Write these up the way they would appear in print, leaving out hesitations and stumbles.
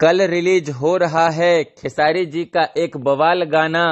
कल रिलीज हो रहा है खेसारी जी का एक बवाल गाना।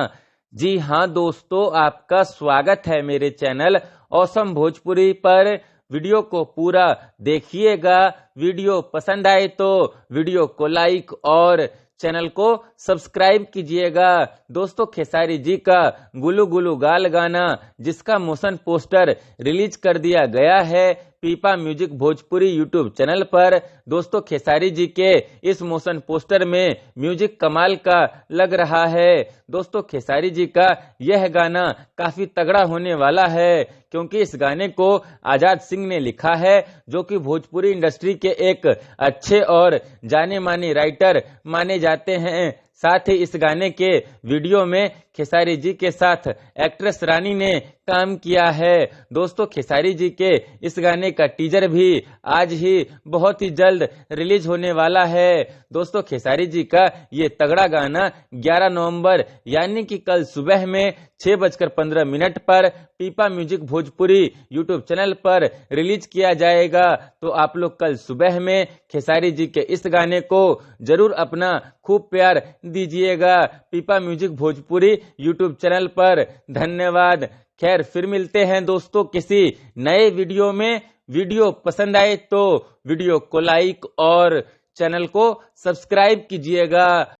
जी हाँ दोस्तों, आपका स्वागत है मेरे चैनल ऑसम भोजपुरी पर। वीडियो को पूरा देखिएगा। वीडियो पसंद आए तो वीडियो को लाइक और चैनल को सब्सक्राइब कीजिएगा। दोस्तों, खेसारी जी का गुलू गुलू गाल गाना जिसका मोशन पोस्टर रिलीज कर दिया गया है पीपा म्यूजिक भोजपुरी यूट्यूब चैनल पर। दोस्तों, खेसारी जी के इस मोशन पोस्टर में म्यूजिक कमाल का लग रहा है। दोस्तों, खेसारी जी का यह गाना काफी तगड़ा होने वाला है क्योंकि इस गाने को आजाद सिंह ने लिखा है, जो कि भोजपुरी इंडस्ट्री के एक अच्छे और जाने माने राइटर माने जाते हैं। साथ ही इस गाने के वीडियो में खेसारी जी के साथ एक्ट्रेस रानी ने काम किया है। दोस्तों, खेसारी जी के इस गाने का टीजर भी आज ही बहुत ही जल्द रिलीज होने वाला है। दोस्तों, खेसारी जी का ये तगड़ा गाना 11 नवंबर यानी कि कल सुबह में 6:15 पर पीपा म्यूजिक भोजपुरी यूट्यूब चैनल पर रिलीज किया जाएगा। तो आप लोग कल सुबह में खेसारी जी के इस गाने को जरूर अपना खूब प्यार दीजिएगा पीपा म्यूजिक भोजपुरी यूट्यूब चैनल पर। धन्यवाद। खैर, फिर मिलते हैं दोस्तों किसी नए वीडियो में। वीडियो पसंद आए तो वीडियो को लाइक और चैनल को सब्सक्राइब कीजिएगा।